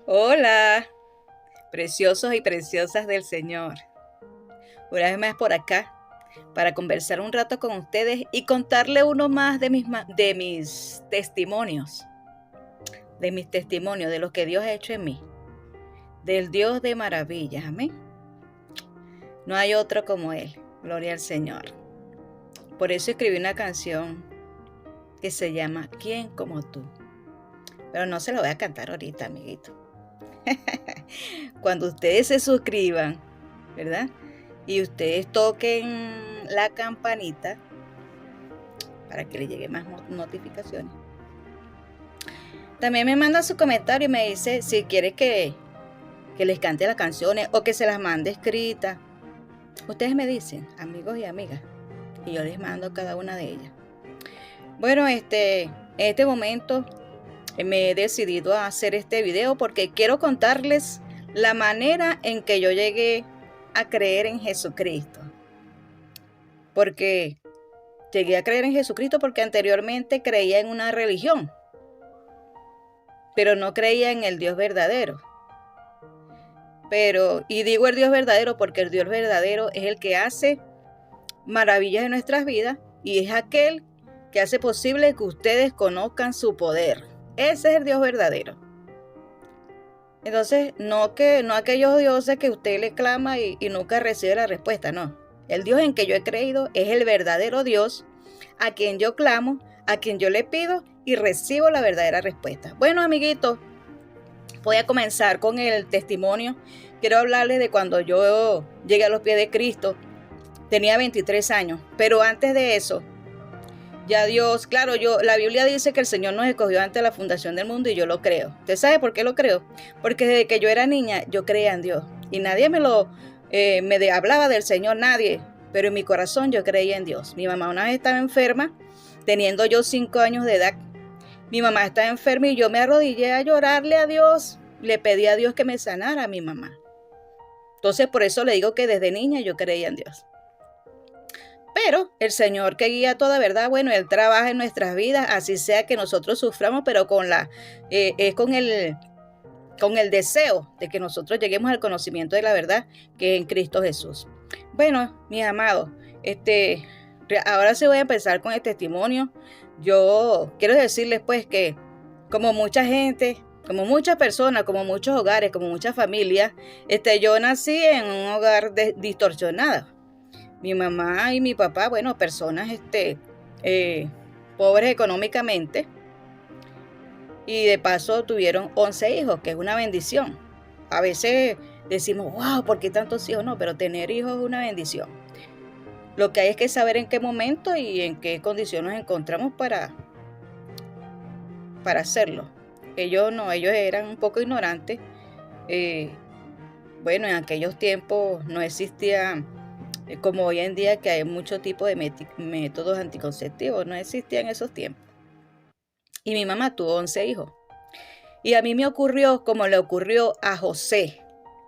Hola, preciosos y preciosas del Señor. Una vez más por acá para conversar un rato con ustedes y contarle uno más de mis testimonios, de lo que Dios ha hecho en mí, del Dios de maravillas, amén. No hay otro como Él, gloria al Señor. Por eso escribí una canción que se llama ¿Quién como tú? Pero no se lo voy a cantar ahorita, amiguito. Cuando ustedes se suscriban, ¿verdad? Y ustedes toquen la campanita para que les lleguen más notificaciones. También me manda su comentario y me dice si quiere que les cante las canciones o que se las mande escritas. Ustedes me dicen, amigos y amigas, y yo les mando cada una de ellas. Bueno, en este momento me he decidido a hacer este video porque quiero contarles la manera en que yo llegué a creer en Jesucristo. Porque llegué a creer en Jesucristo porque anteriormente creía en una religión, pero no creía en el Dios verdadero. Y digo el Dios verdadero porque el Dios verdadero es el que hace maravillas en nuestras vidas y es aquel que hace posible que ustedes conozcan su poder. Ese es el Dios verdadero. Entonces, no aquellos dioses que usted le clama y nunca recibe la respuesta, no. El Dios en que yo he creído es el verdadero Dios, a quien yo clamo, a quien yo le pido y recibo la verdadera respuesta. Bueno, amiguitos, voy a comenzar con el testimonio. Quiero hablarles de cuando yo llegué a los pies de Cristo. Tenía 23 años, pero antes de eso, ya Dios, claro, la Biblia dice que el Señor nos escogió antes de la fundación del mundo y yo lo creo. ¿Usted sabe por qué lo creo? Porque desde que yo era niña, yo creía en Dios y nadie hablaba del Señor, nadie, pero en mi corazón yo creía en Dios. Mi mamá una vez estaba enferma, teniendo yo 5 años de edad. Mi mamá estaba enferma y yo me arrodillé a llorarle a Dios. Le pedí a Dios que me sanara a mi mamá. Entonces, por eso le digo que desde niña yo creía en Dios. Pero el Señor que guía toda verdad, bueno, Él trabaja en nuestras vidas, así sea que nosotros suframos, pero con el deseo de que nosotros lleguemos al conocimiento de la verdad que es en Cristo Jesús. Bueno, mis amados, ahora sí voy a empezar con el testimonio. Yo quiero decirles pues que como mucha gente, como muchas personas, como muchos hogares, como muchas familias, yo nací en un hogar distorsionado. Mi mamá y mi papá, bueno, personas pobres económicamente y de paso tuvieron 11 hijos, que es una bendición. A veces decimos, wow, ¿por qué tantos hijos? No, pero tener hijos es una bendición. Lo que hay es que saber en qué momento y en qué condición nos encontramos para hacerlo. Ellos no, ellos eran un poco ignorantes. Bueno, en aquellos tiempos no existía, como hoy en día que hay muchos tipos de métodos anticonceptivos, no existía en esos tiempos. Y mi mamá tuvo 11 hijos. Y a mí me ocurrió como le ocurrió a José.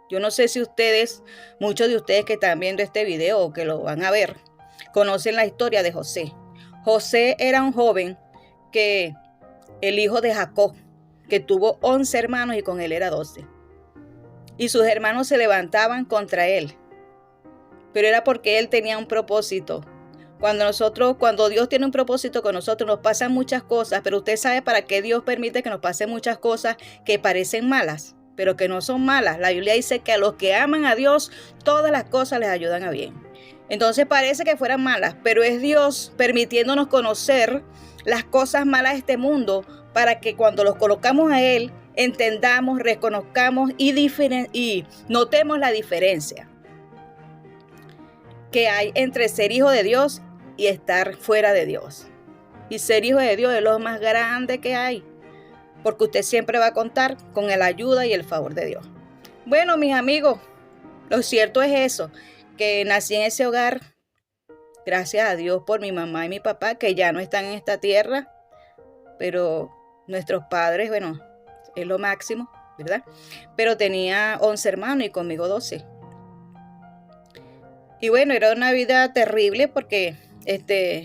Yo no sé si ustedes, muchos de ustedes que están viendo este video o que lo van a ver, conocen la historia de José. José era un joven el hijo de Jacob, que tuvo 11 hermanos y con él era 12. Y sus hermanos se levantaban contra él. Pero era porque él tenía un propósito. Cuando Dios tiene un propósito con nosotros, nos pasan muchas cosas, pero usted sabe para qué Dios permite que nos pasen muchas cosas que parecen malas, pero que no son malas. La Biblia dice que a los que aman a Dios, todas las cosas les ayudan a bien. Entonces parece que fueran malas, pero es Dios permitiéndonos conocer las cosas malas de este mundo para que cuando los colocamos a Él, entendamos, reconozcamos y notemos la diferencia que hay entre ser hijo de Dios y estar fuera de Dios. Y ser hijo de Dios es lo más grande que hay, porque usted siempre va a contar con la ayuda y el favor de Dios. Bueno, mis amigos, lo cierto es eso, que nací en ese hogar, gracias a Dios por mi mamá y mi papá, que ya no están en esta tierra, pero nuestros padres, bueno, es lo máximo, ¿verdad? Pero tenía 11 hermanos y conmigo 12. Y bueno, era una vida terrible porque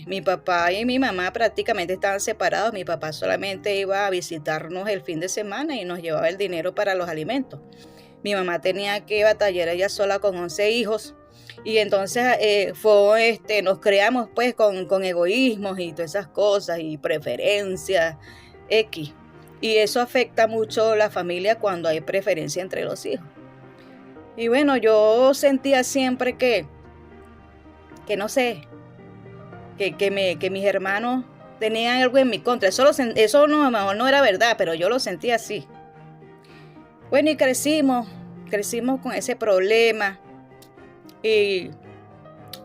Mi papá y mi mamá prácticamente estaban separados. Mi papá solamente iba a visitarnos el fin de semana y nos llevaba el dinero para los alimentos. Mi mamá tenía que batallar ella sola con 11 hijos. Y entonces nos creamos pues con egoísmos y todas esas cosas y preferencias X. Y eso afecta mucho la familia cuando hay preferencia entre los hijos. Y bueno, yo sentía siempre que no sé, que mis hermanos tenían algo en mi contra. Eso no, a lo mejor no era verdad, pero yo lo sentía así. Bueno, y crecimos con ese problema. Y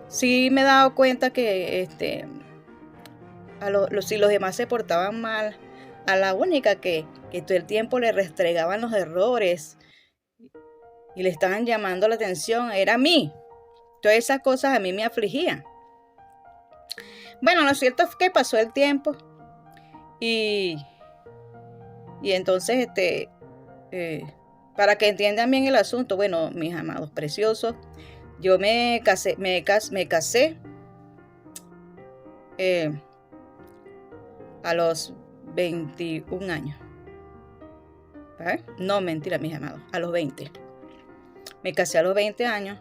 sí me he dado cuenta que si los demás se portaban mal, a la única que todo el tiempo le restregaban los errores y le estaban llamando la atención era a mí. Todas esas cosas a mí me afligían. Bueno, lo cierto es que pasó el tiempo y entonces, para que entiendan bien el asunto, bueno, mis amados preciosos, yo me casé a los 21 años. ¿Vale? No, mentira, mis amados, a los 20. Me casé a los 20 años.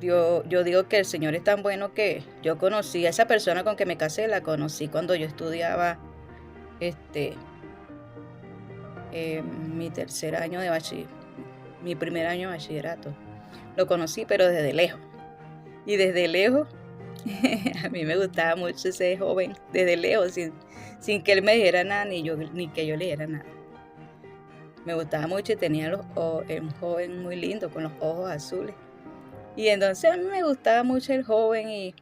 Yo digo que el Señor es tan bueno que yo conocí a esa persona con que me casé, la conocí cuando yo estudiaba mi tercer año de mi primer año de bachillerato. Lo conocí, pero desde lejos. Y desde lejos, a mí me gustaba mucho ese joven, desde lejos, sin que él me dijera nada, ni que yo le dijera nada. Me gustaba mucho y tenía un joven muy lindo, con los ojos azules. Y entonces a mí me gustaba mucho el joven y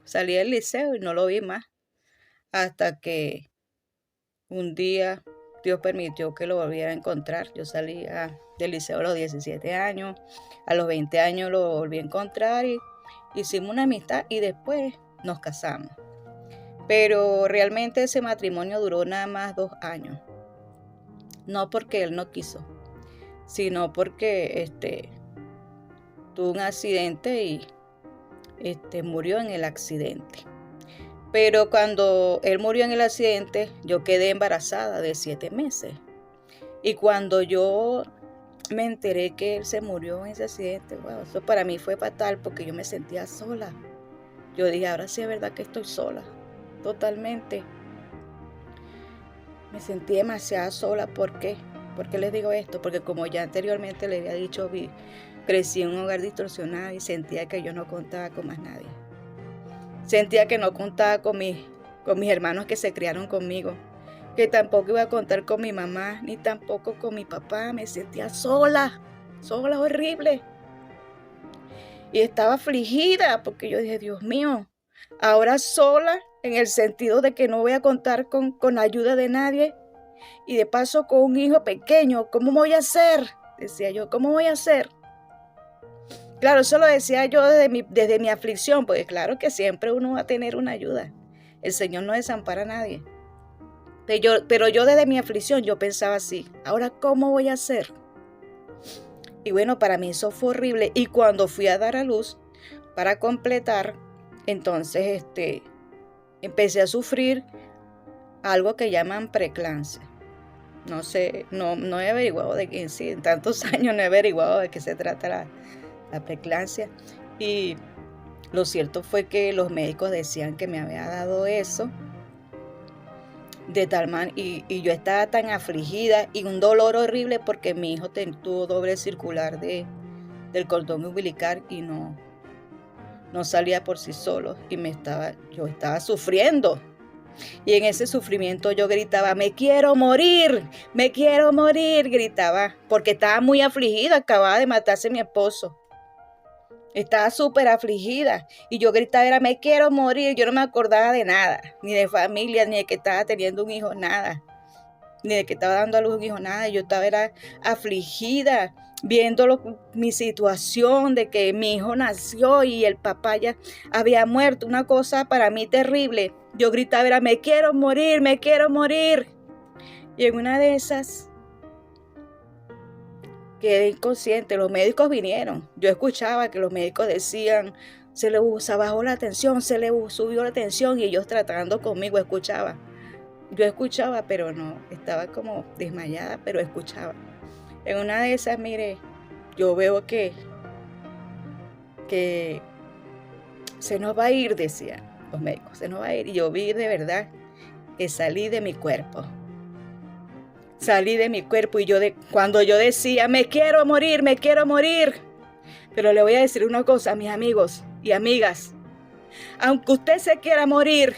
salí del liceo y no lo vi más. Hasta que un día Dios permitió que lo volviera a encontrar. Yo salí del liceo a los 17 años. A los 20 años lo volví a encontrar y hicimos una amistad y después nos casamos. Pero realmente ese matrimonio duró nada más 2 años. No porque él no quiso, sino porque tuvo un accidente y murió en el accidente. Pero cuando él murió en el accidente, yo quedé embarazada de 7 meses. Y cuando yo me enteré que él se murió en ese accidente, wow, eso para mí fue fatal porque yo me sentía sola. Yo dije, ahora sí es verdad que estoy sola, totalmente. Me sentí demasiado sola. ¿Por qué? ¿Por qué les digo esto? Porque como ya anteriormente les había dicho, crecí en un hogar distorsionado y sentía que yo no contaba con más nadie. Sentía que no contaba con mis hermanos que se criaron conmigo, que tampoco iba a contar con mi mamá, ni tampoco con mi papá. Me sentía sola, horrible. Y estaba afligida porque yo dije, Dios mío, ahora sola en el sentido de que no voy a contar con la ayuda de nadie. Y de paso con un hijo pequeño, ¿cómo voy a hacer? Decía yo, ¿cómo voy a hacer? Claro, eso lo decía yo desde mi aflicción, porque claro que siempre uno va a tener una ayuda. El Señor no desampara a nadie. Pero yo desde mi aflicción yo pensaba así, ¿ahora cómo voy a hacer? Y bueno, para mí eso fue horrible. Y cuando fui a dar a luz, para completar, entonces empecé a sufrir algo que llaman preeclampsia. No sé, no he averiguado en tantos años no he averiguado de qué se trata la preeclampsia. Y lo cierto fue que los médicos decían que me había dado eso de tal manera, y yo estaba tan afligida y un dolor horrible porque mi hijo tuvo doble circular del cordón umbilical y no salía por sí solo y yo estaba sufriendo. Y en ese sufrimiento yo gritaba, me quiero morir, gritaba, porque estaba muy afligida, acababa de matarse mi esposo. Estaba súper afligida y yo gritaba, era, me quiero morir. Yo no me acordaba de nada, ni de familia, ni de que estaba teniendo un hijo, nada, ni de que estaba dando a luz un hijo, nada. Yo era afligida, viendo mi situación de que mi hijo nació y el papá ya había muerto, una cosa para mí terrible. Yo gritaba, era, me quiero morir. Y en una de esas, quedé inconsciente. Los médicos vinieron. Yo escuchaba que los médicos decían, se bajó la tensión, se le subió la tensión, y ellos tratando conmigo, escuchaba. Yo escuchaba, pero no, estaba como desmayada, pero escuchaba. En una de esas, mire, yo veo que se nos va a ir, decían los médicos, se nos va a ir. Y yo vi de verdad que salí de mi cuerpo. Salí de mi cuerpo y cuando yo decía, me quiero morir, me quiero morir. Pero le voy a decir una cosa, mis amigos y amigas. Aunque usted se quiera morir,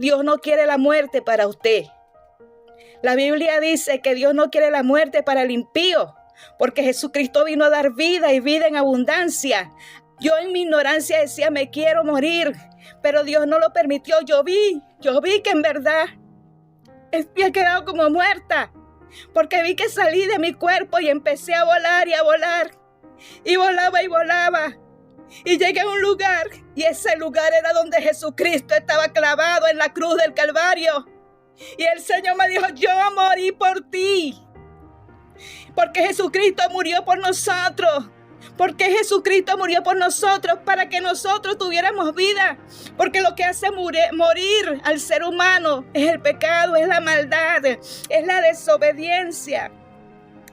Dios no quiere la muerte para usted. La Biblia dice que Dios no quiere la muerte para el impío, porque Jesucristo vino a dar vida y vida en abundancia. Yo en mi ignorancia decía, me quiero morir, pero Dios no lo permitió. Yo vi que en verdad había quedado como muerta, porque vi que salí de mi cuerpo y empecé a volar y a volar, y volaba y volaba, y llegué a un lugar, y ese lugar era donde Jesucristo estaba clavado en la cruz del Calvario, y el Señor me dijo, yo morí por ti, porque Jesucristo murió por nosotros. Porque Jesucristo murió por nosotros para que nosotros tuviéramos vida. Porque lo que hace morir al ser humano es el pecado, es la maldad, es la desobediencia.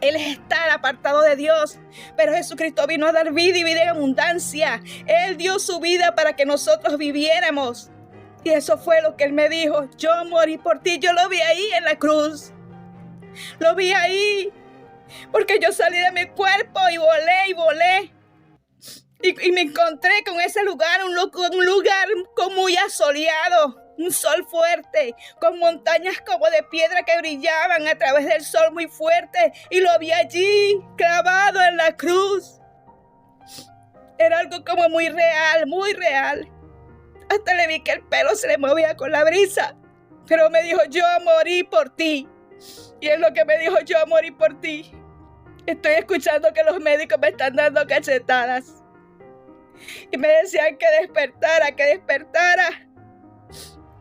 Él es estar apartado de Dios. Pero Jesucristo vino a dar vida y vida en abundancia. Él dio su vida para que nosotros viviéramos. Y eso fue lo que Él me dijo. Yo morí por ti. Yo lo vi ahí en la cruz. Lo vi ahí. Porque yo salí de mi cuerpo y volé. Y me encontré con ese lugar, un lugar muy asoleado, un sol fuerte, con montañas como de piedra que brillaban a través del sol muy fuerte. Y lo vi allí, clavado en la cruz. Era algo como muy real, muy real. Hasta le vi que el pelo se le movía con la brisa. Pero me dijo, yo morí por ti. Y es lo que me dijo, yo morí por ti. Estoy escuchando que los médicos me están dando cachetadas. Y me decían que despertara.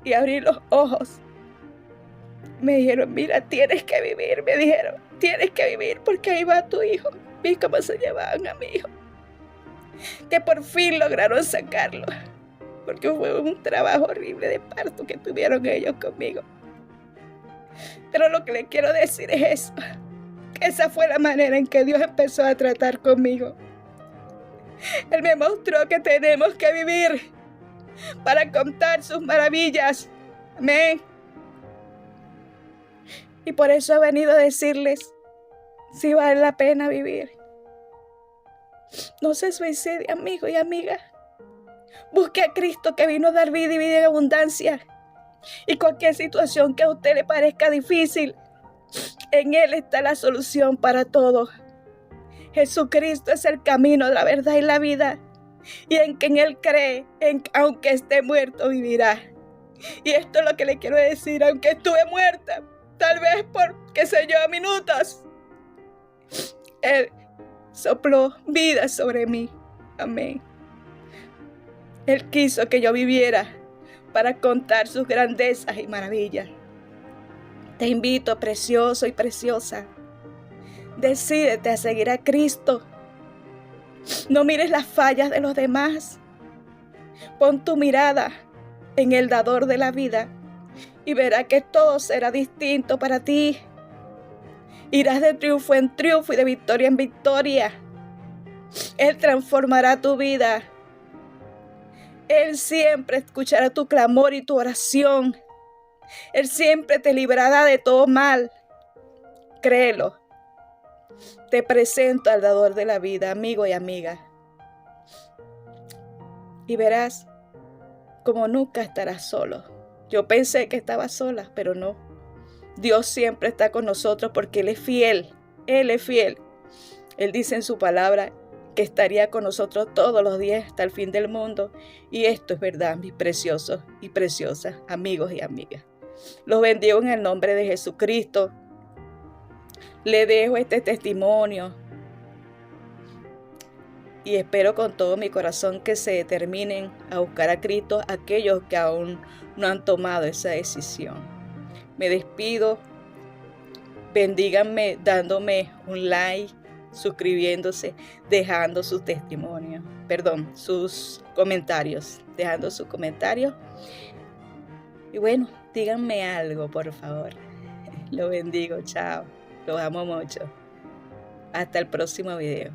Y abrí los ojos. Me dijeron, mira, tienes que vivir. Me dijeron, tienes que vivir porque ahí va tu hijo. Vi cómo se llevaban a mi hijo. Que por fin lograron sacarlo. Porque fue un trabajo horrible de parto que tuvieron ellos conmigo. Pero lo que les quiero decir es eso. Esa fue la manera en que Dios empezó a tratar conmigo. Él me mostró que tenemos que vivir para contar sus maravillas. Amén. Y por eso he venido a decirles, si vale la pena vivir. No se suicide, amigo y amiga. Busque a Cristo que vino a dar vida y vida en abundancia. Y cualquier situación que a usted le parezca difícil, en Él está la solución para todo. Jesucristo es el camino, la verdad y la vida. Y en quien Él cree, aunque esté muerto, vivirá. Y esto es lo que le quiero decir, aunque estuve muerta, tal vez por, qué sé yo, minutos, Él sopló vida sobre mí. Amén. Él quiso que yo viviera para contar sus grandezas y maravillas. Te invito, precioso y preciosa. Decídete a seguir a Cristo. No mires las fallas de los demás. Pon tu mirada en el dador de la vida y verás que todo será distinto para ti. Irás de triunfo en triunfo y de victoria en victoria. Él transformará tu vida. Él siempre escuchará tu clamor y tu oración. Él siempre te librará de todo mal. Créelo. Te presento al dador de la vida, amigo y amiga. Y verás como nunca estarás solo. Yo pensé que estaba sola, pero no. Dios siempre está con nosotros porque Él es fiel. Él es fiel. Él dice en su palabra que estaría con nosotros todos los días hasta el fin del mundo. Y esto es verdad, mis preciosos y preciosas amigos y amigas. Los bendigo en el nombre de Jesucristo. Le dejo este testimonio y espero con todo mi corazón que se determinen a buscar a Cristo aquellos que aún no han tomado esa decisión. Me despido Bendíganme dándome un like, suscribiéndose, dejando sus testimonios, perdón, sus comentarios, dejando sus comentarios. Y bueno, díganme algo, por favor. Lo bendigo, chao. Los amo mucho. Hasta el próximo video.